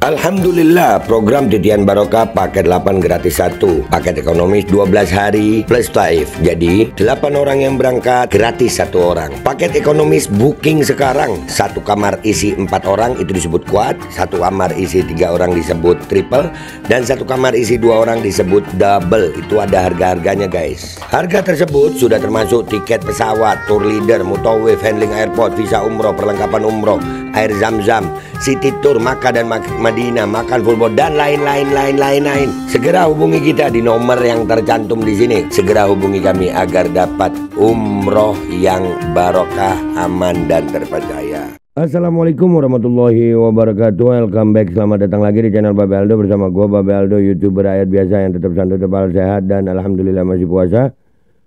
Alhamdulillah, program Titian Barokah paket 8 gratis 1, paket ekonomis 12 hari plus taif. Jadi 8 orang yang berangkat gratis 1 orang. Paket ekonomis booking sekarang, 1 kamar isi 4 orang itu disebut quad, 1 kamar isi 3 orang disebut triple, dan 1 kamar isi 2 orang disebut double. Itu ada harga-harganya guys. Harga tersebut sudah termasuk tiket pesawat, tour leader, mutawif, handling airport, visa umroh, perlengkapan umroh, air zam-zam, city tour, Makkah dan Madinah, makan full board, dan lain-lain. Segera hubungi kita di nomor yang tercantum di sini. Segera hubungi kami agar dapat umroh yang barokah, aman dan terpercaya. Assalamualaikum warahmatullahi wabarakatuh. Welcome back, selamat datang lagi di channel Babe Aldo bersama gua Babe Aldo, YouTuber rakyat biasa yang tetap santai, tebal, sehat, dan alhamdulillah masih puasa.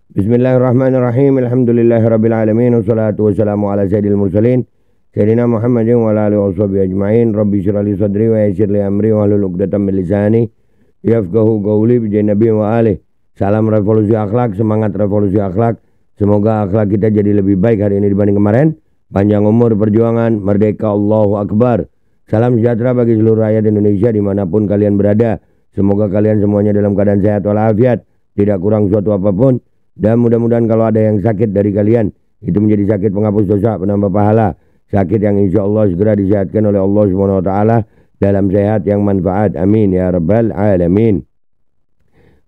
Bismillahirrahmanirrahim. Alhamdulillahirabbil alamin. Wassalatu wassalamu ala sayyidil mursalin Sayyidina Muhammadin wa ala alihi washabihi ajma'in. Rabbi shrah li sadri wa yassir li amri wa hlul 'uqdatam min lisani yafqahu qawli bi nabi wa alihi. Salam revolusi akhlak, semangat revolusi akhlak. Semoga akhlak kita jadi lebih baik hari ini dibanding kemarin. Panjang umur, perjuangan, merdeka, Allahu Akbar. Salam sejahtera bagi seluruh rakyat Indonesia dimanapun kalian berada. Semoga kalian semuanya dalam keadaan sehat walafiat, tidak kurang suatu apapun. Dan mudah-mudahan kalau ada yang sakit dari kalian, itu menjadi sakit penghapus dosa, penambah pahala. Sakit yang insya Allah segera disehatkan oleh Allah SWT dalam sehat yang manfaat. Amin ya rabbal alamin.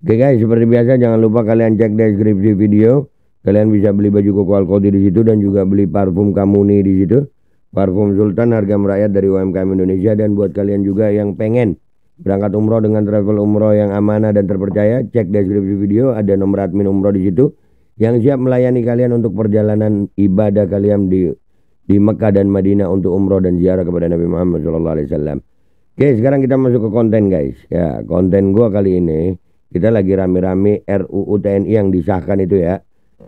Oke guys, seperti biasa jangan lupa kalian cek deskripsi video. Kalian bisa beli baju koko Al-Qadi di situ dan juga beli parfum Kamuni di situ. Parfum Sultan harga merakyat dari UMKM Indonesia. Dan buat kalian juga yang pengen berangkat umroh dengan travel umroh yang amanah dan terpercaya, cek deskripsi video, ada nomor admin umroh di situ yang siap melayani kalian untuk perjalanan ibadah kalian di Mekah dan Madinah untuk umroh dan ziarah kepada Nabi Muhammad SAW. Oke, sekarang kita masuk ke konten guys. Ya, konten gua kali ini kita lagi rame-rame RUU TNI yang disahkan itu ya.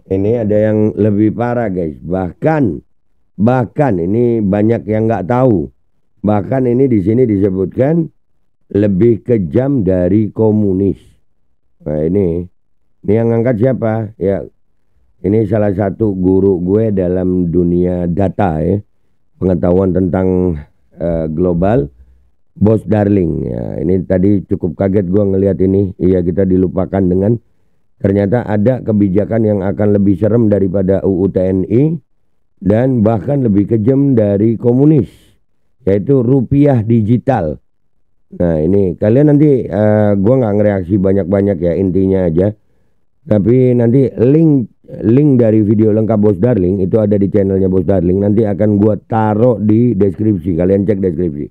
Ini ada yang lebih parah guys. Bahkan ini banyak yang nggak tahu. Bahkan ini di sini disebutkan lebih kejam dari komunis. Nah ini yang ngangkat siapa? Ya, ini salah satu guru gue dalam dunia data ya, pengetahuan tentang global, Bos Darling. Ya, ini tadi cukup kaget gue ngelihat ini. Iya, kita dilupakan dengan ternyata ada kebijakan yang akan lebih serem daripada UU TNI dan bahkan lebih kejam dari komunis, yaitu rupiah digital. Nah ini kalian nanti gue nggak ngereaksi banyak-banyak ya, intinya aja. Tapi nanti link dari video lengkap Bos Darling itu ada di channelnya Bos Darling. Nanti akan gue taruh di deskripsi. Kalian cek deskripsi.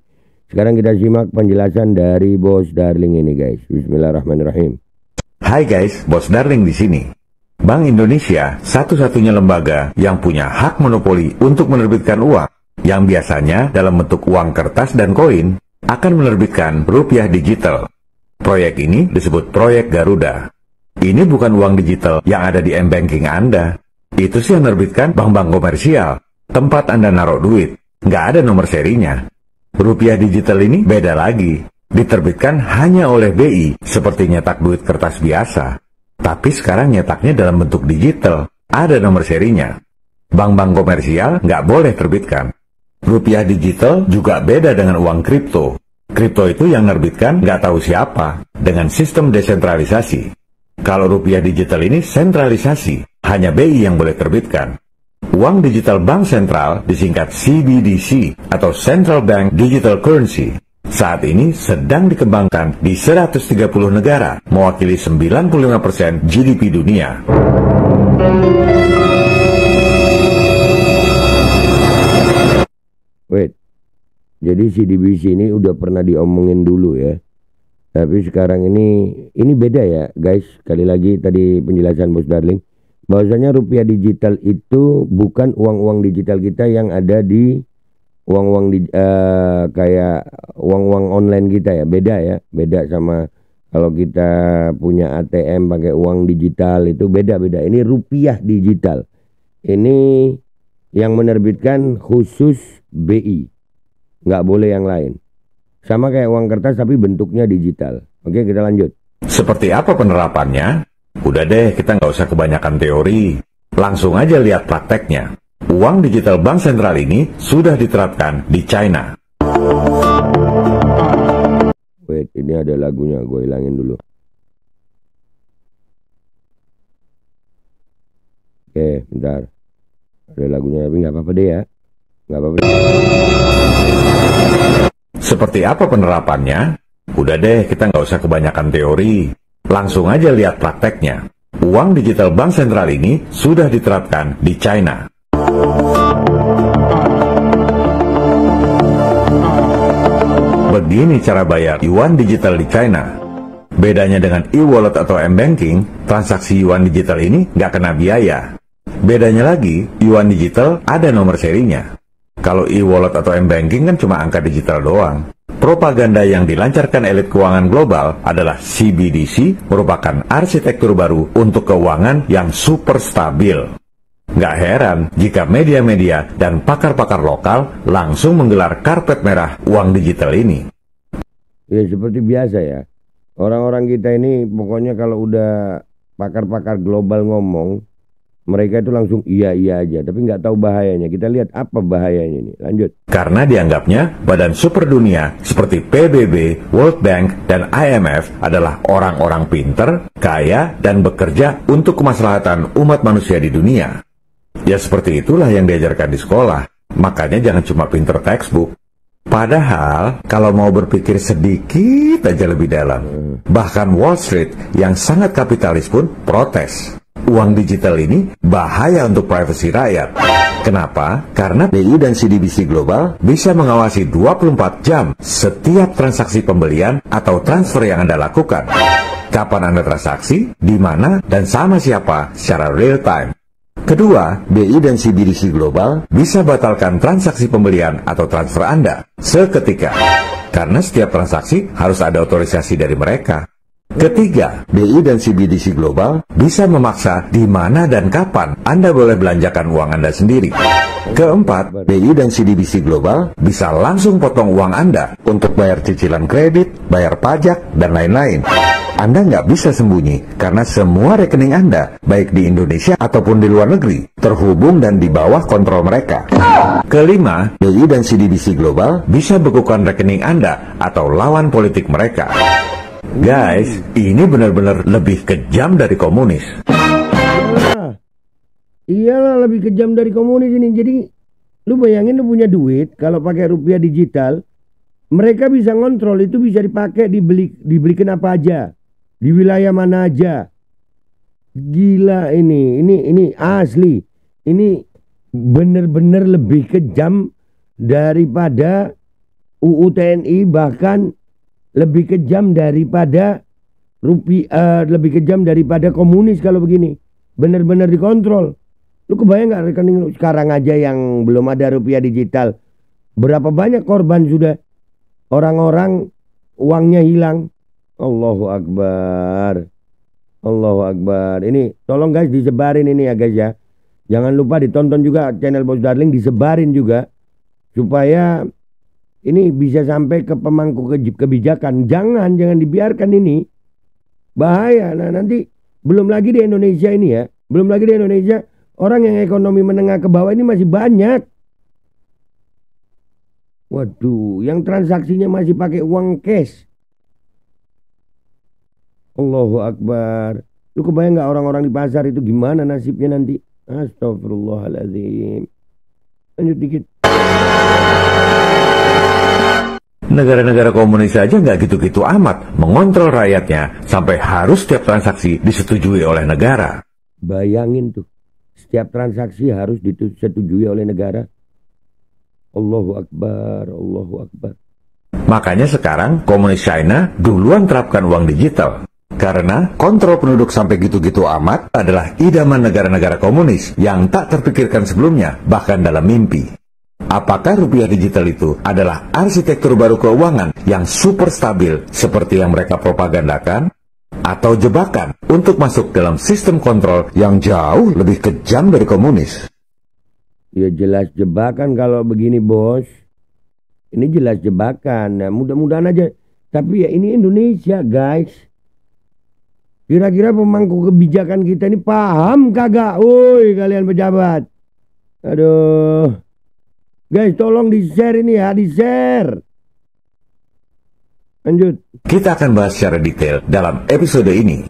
Sekarang kita simak penjelasan dari Bos Darling ini guys. Bismillahirrahmanirrahim. Hai guys, Bos Darling di sini. Bank Indonesia satu-satunya lembaga yang punya hak monopoli untuk menerbitkan uang yang biasanya dalam bentuk uang kertas dan koin akan menerbitkan rupiah digital. Proyek ini disebut Proyek Garuda. Ini bukan uang digital yang ada di m-banking Anda. Itu sih yang menerbitkan bank-bank komersial, tempat Anda naruh duit. Nggak ada nomor serinya. Rupiah digital ini beda lagi. Diterbitkan hanya oleh BI, seperti nyetak duit kertas biasa. Tapi sekarang nyetaknya dalam bentuk digital. Ada nomor serinya. Bank-bank komersial nggak boleh terbitkan. Rupiah digital juga beda dengan uang kripto. Kripto itu yang menerbitkan nggak tahu siapa, dengan sistem desentralisasi. Kalau rupiah digital ini sentralisasi, hanya BI yang boleh terbitkan. Uang digital bank sentral disingkat CBDC atau Central Bank Digital Currency. Saat ini sedang dikembangkan di 130 negara, mewakili 95% GDP dunia. Wait, jadi CBDC ini udah pernah diomongin dulu ya. Tapi sekarang ini beda ya guys. Sekali lagi tadi penjelasan Bos Darling, bahwasanya rupiah digital itu bukan uang-uang digital kita yang ada di uang-uang kayak uang-uang online kita ya. Beda ya, beda sama kalau kita punya ATM pakai uang digital, itu beda-beda. Ini rupiah digital. Ini yang menerbitkan khusus BI, nggak boleh yang lain. Sama kayak uang kertas tapi bentuknya digital. Oke, kita lanjut. Seperti apa penerapannya? Udah deh, kita nggak usah kebanyakan teori. Langsung aja lihat prakteknya. Uang digital bank sentral ini sudah diterapkan di China. Wait, ini ada lagunya, gue hilangin dulu. Oke, bentar. Ada lagunya, tapi nggak apa-apa deh ya. Nggak apa-apa. Seperti apa penerapannya? Udah deh, kita nggak usah kebanyakan teori. Langsung aja lihat prakteknya. Uang digital bank sentral ini sudah diterapkan di China. Begini cara bayar yuan digital di China. Bedanya dengan e-wallet atau m-banking, transaksi yuan digital ini nggak kena biaya. Bedanya lagi, yuan digital ada nomor serinya. Kalau e-wallet atau m-banking kan cuma angka digital doang. Propaganda yang dilancarkan elit keuangan global adalah CBDC merupakan arsitektur baru untuk keuangan yang super stabil. Nggak heran jika media-media dan pakar-pakar lokal langsung menggelar karpet merah uang digital ini. Ya seperti biasa ya. Orang-orang kita ini pokoknya kalau udah pakar-pakar global ngomong, mereka itu langsung iya aja, tapi nggak tahu bahayanya. Kita lihat apa bahayanya ini. Lanjut. Karena dianggapnya badan super dunia seperti PBB, World Bank, dan IMF adalah orang-orang pinter, kaya, dan bekerja untuk kemaslahatan umat manusia di dunia. Ya seperti itulah yang diajarkan di sekolah. Makanya jangan cuma pinter textbook. Padahal kalau mau berpikir sedikit aja lebih dalam, bahkan Wall Street yang sangat kapitalis pun protes. Uang digital ini bahaya untuk privasi rakyat. Kenapa? Karena BI dan CDBC Global bisa mengawasi 24 jam setiap transaksi pembelian atau transfer yang Anda lakukan. Kapan Anda transaksi, di mana, dan sama siapa secara real time. Kedua, BI dan CBDC Global bisa batalkan transaksi pembelian atau transfer Anda seketika. Karena setiap transaksi harus ada otorisasi dari mereka. Ketiga, BI dan CBDC Global bisa memaksa di mana dan kapan Anda boleh belanjakan uang Anda sendiri. Keempat, BI dan CDBC Global bisa langsung potong uang Anda untuk bayar cicilan kredit, bayar pajak, dan lain-lain. Anda nggak bisa sembunyi karena semua rekening Anda, baik di Indonesia ataupun di luar negeri, terhubung dan di bawah kontrol mereka. Kelima, BI dan CDBC Global bisa bekukan rekening Anda atau lawan politik mereka. Guys, ini benar-benar lebih kejam dari komunis. Iyalah lebih kejam dari komunis ini. Jadi lu bayangin lu punya duit, kalau pakai rupiah digital, mereka bisa ngontrol itu, bisa dipakai dibelikan apa aja, di wilayah mana aja. Gila ini asli. Ini bener-bener lebih kejam daripada UU TNI, bahkan lebih kejam daripada lebih kejam daripada komunis kalau begini. Bener-bener dikontrol. Lu kebayang nggak rekening lu sekarang aja yang belum ada rupiah digital, berapa banyak korban sudah, orang-orang uangnya hilang. Allahu Akbar. Allahu Akbar. Ini tolong guys disebarin ini ya guys ya. Jangan lupa ditonton juga channel Bos Darling, disebarin juga supaya ini bisa sampai ke pemangku kebijakan. Jangan dibiarkan ini. Bahaya. Nah nanti belum lagi di Indonesia ini ya. Belum lagi di Indonesia orang yang ekonomi menengah ke bawah ini masih banyak. Waduh, yang transaksinya masih pakai uang cash. Allahu Akbar. Lu kebayang nggak orang-orang di pasar itu gimana nasibnya nanti? Astagfirullahaladzim. Lanjut dikit. Negara-negara komunis saja nggak gitu-gitu amat mengontrol rakyatnya sampai harus setiap transaksi disetujui oleh negara. Bayangin tuh, setiap transaksi harus disetujui oleh negara. Allahu Akbar, Allahu Akbar. Makanya sekarang komunis China duluan terapkan uang digital. Karena kontrol penduduk sampai gitu-gitu amat adalah idaman negara-negara komunis yang tak terpikirkan sebelumnya, bahkan dalam mimpi. Apakah rupiah digital itu adalah arsitektur baru keuangan yang super stabil seperti yang mereka propagandakan? Atau jebakan untuk masuk dalam sistem kontrol yang jauh lebih kejam dari komunis? Ya jelas jebakan kalau begini bos. Ini jelas jebakan. Nah, mudah-mudahan aja. Tapi ya ini Indonesia guys. Kira-kira pemangku kebijakan kita ini paham kagak? Woi kalian pejabat. Aduh. Guys tolong di-share ini ya, di-share. Lanjut. Kita akan bahas secara detail dalam episode ini.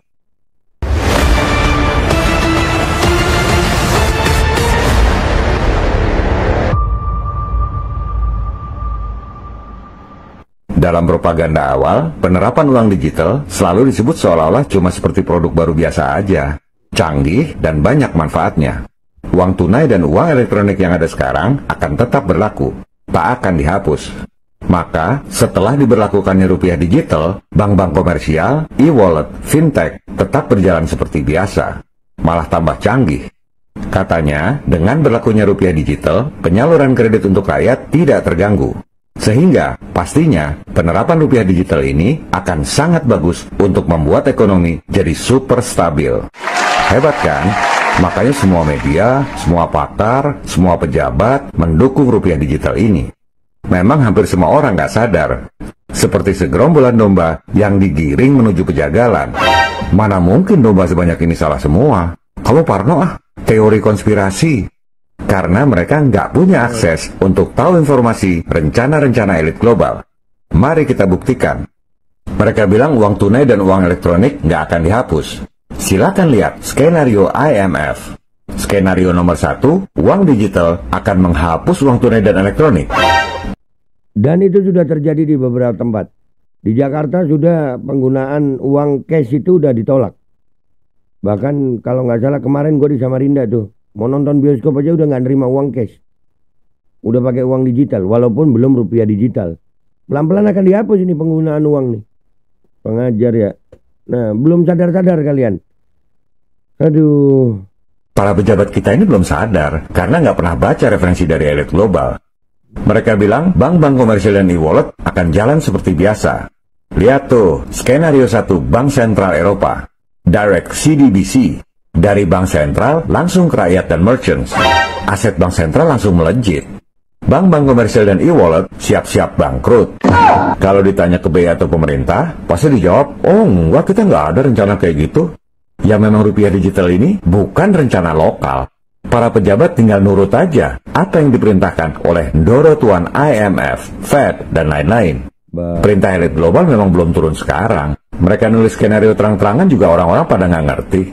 Dalam propaganda awal, penerapan uang digital selalu disebut seolah-olah cuma seperti produk baru biasa aja, canggih dan banyak manfaatnya. Uang tunai dan uang elektronik yang ada sekarang akan tetap berlaku, tak akan dihapus. Maka, setelah diberlakukannya rupiah digital, bank-bank komersial, e-wallet, fintech tetap berjalan seperti biasa, malah tambah canggih. Katanya, dengan berlakunya rupiah digital, penyaluran kredit untuk rakyat tidak terganggu. Sehingga, pastinya, penerapan rupiah digital ini akan sangat bagus untuk membuat ekonomi jadi super stabil. Hebat kan? Makanya semua media, semua pakar, semua pejabat mendukung rupiah digital ini. Memang hampir semua orang nggak sadar. Seperti segerombolan domba yang digiring menuju pejagalan. Mana mungkin domba sebanyak ini salah semua? Kamu parno ah, teori konspirasi. Karena mereka nggak punya akses untuk tahu informasi rencana-rencana elit global. Mari kita buktikan. Mereka bilang uang tunai dan uang elektronik nggak akan dihapus. Silakan lihat skenario IMF. Skenario nomor 1, uang digital akan menghapus uang tunai dan elektronik. Dan itu sudah terjadi di beberapa tempat. Di Jakarta sudah penggunaan uang cash itu udah ditolak. Bahkan kalau nggak salah kemarin gue di Samarinda tuh. Mau nonton bioskop aja udah nggak nerima uang cash. Udah pakai uang digital, walaupun belum rupiah digital. Pelan-pelan akan dihapus ini penggunaan uang nih. Pengajar ya. Nah, belum sadar-sadar kalian. Aduh. Para pejabat kita ini belum sadar, karena nggak pernah baca referensi dari elit global. Mereka bilang bank-bank komersial dan e-wallet akan jalan seperti biasa. Lihat tuh, skenario 1 Bank Sentral Eropa. Direct CDBC. Dari bank sentral langsung ke rakyat dan merchants. Aset bank sentral langsung melejit. Bank-bank komersial dan e-wallet siap-siap bangkrut. Kalau ditanya ke BI atau pemerintah, pasti dijawab, oh enggak, kita nggak ada rencana kayak gitu. Ya memang rupiah digital ini bukan rencana lokal. Para pejabat tinggal nurut aja apa yang diperintahkan oleh Ndoro Tuan IMF, Fed, dan lain-lain. Perintah elit global memang belum turun sekarang. Mereka nulis skenario terang-terangan juga orang-orang pada nggak ngerti.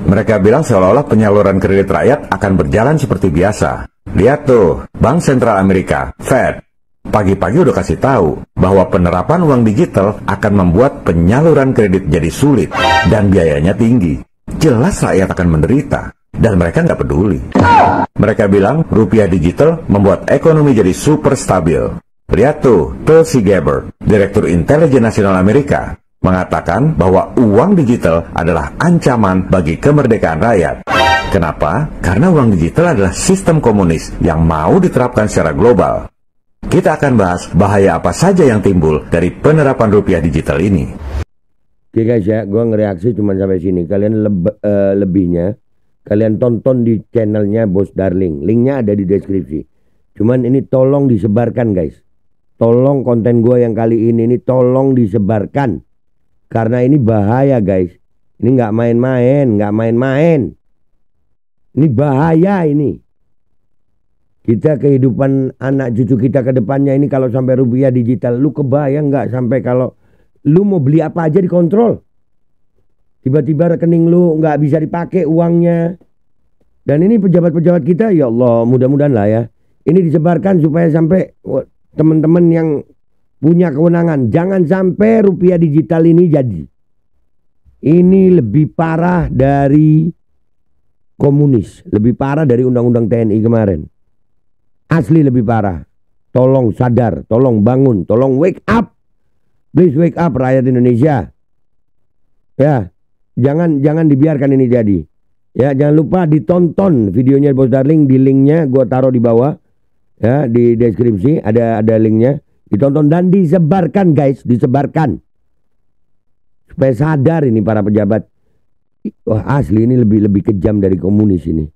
Mereka bilang seolah-olah penyaluran kredit rakyat akan berjalan seperti biasa. Lihat tuh, Bank Sentral Amerika, Fed, pagi-pagi udah kasih tahu bahwa penerapan uang digital akan membuat penyaluran kredit jadi sulit dan biayanya tinggi. Jelas rakyat akan menderita, dan mereka nggak peduli. Mereka bilang rupiah digital membuat ekonomi jadi super stabil. Lihat tuh, Tulsi Gabbard, Direktur Intelijen Nasional Amerika, mengatakan bahwa uang digital adalah ancaman bagi kemerdekaan rakyat. Kenapa? Karena uang digital adalah sistem komunis yang mau diterapkan secara global. Kita akan bahas bahaya apa saja yang timbul dari penerapan rupiah digital ini. Oke guys ya, gue ngereaksi cuma sampai sini. Kalian lebihnya, kalian tonton di channelnya Bos Darling. Linknya ada di deskripsi. Cuman ini tolong disebarkan guys. Tolong konten gue yang kali ini tolong disebarkan. Karena ini bahaya guys. Ini nggak main-main, nggak main-main. Ini bahaya ini. Kita kehidupan anak cucu kita ke depannya ini kalau sampai rupiah digital. Lu kebayang nggak sampai kalau lu mau beli apa aja dikontrol. Tiba-tiba rekening lu nggak bisa dipakai uangnya. Dan ini pejabat-pejabat kita, ya Allah, mudah-mudahan lah ya. Ini disebarkan supaya sampai teman-teman yang punya kewenangan, jangan sampai rupiah digital ini jadi. Ini lebih parah dari komunis, lebih parah dari undang-undang TNI kemarin. Asli lebih parah. Tolong sadar, tolong bangun, tolong wake up. Please wake up rakyat Indonesia. Ya, jangan dibiarkan ini jadi. Ya, jangan lupa ditonton videonya Bos Darling, di linknya gue taruh di bawah. Ya, di deskripsi ada linknya. Ditonton dan disebarkan guys, disebarkan. Supaya sadar ini para pejabat. Wah asli ini lebih kejam dari komunis ini.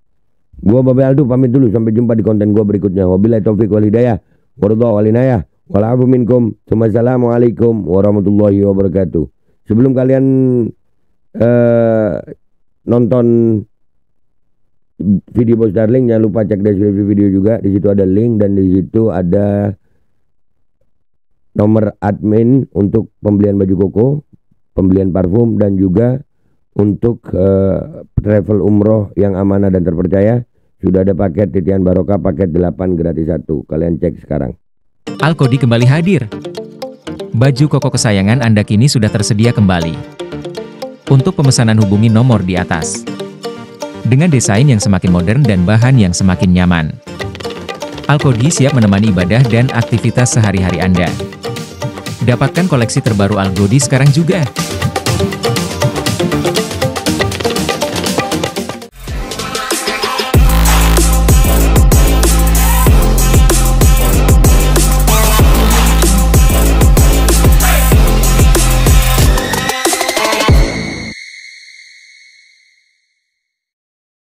Gua Babe Aldo pamit dulu, sampai jumpa di konten gua berikutnya. Wabillahi taufiq wal hidayah. Waradha wal inayah. Wal minkum. Assalamualaikum warahmatullahi wabarakatuh. Sebelum kalian nonton video Bos Darling, jangan lupa cek deskripsi video juga. Di situ ada link dan di situ ada nomor admin untuk pembelian baju koko, pembelian parfum, dan juga untuk travel umroh yang amanah dan terpercaya. Sudah ada paket Titian Barokah paket 8 gratis 1. Kalian cek sekarang. Alkodi kembali hadir. Baju koko kesayangan Anda kini sudah tersedia kembali. Untuk pemesanan hubungi nomor di atas. Dengan desain yang semakin modern dan bahan yang semakin nyaman. Alkodi siap menemani ibadah dan aktivitas sehari-hari Anda. Dapatkan koleksi terbaru Alkodi sekarang juga.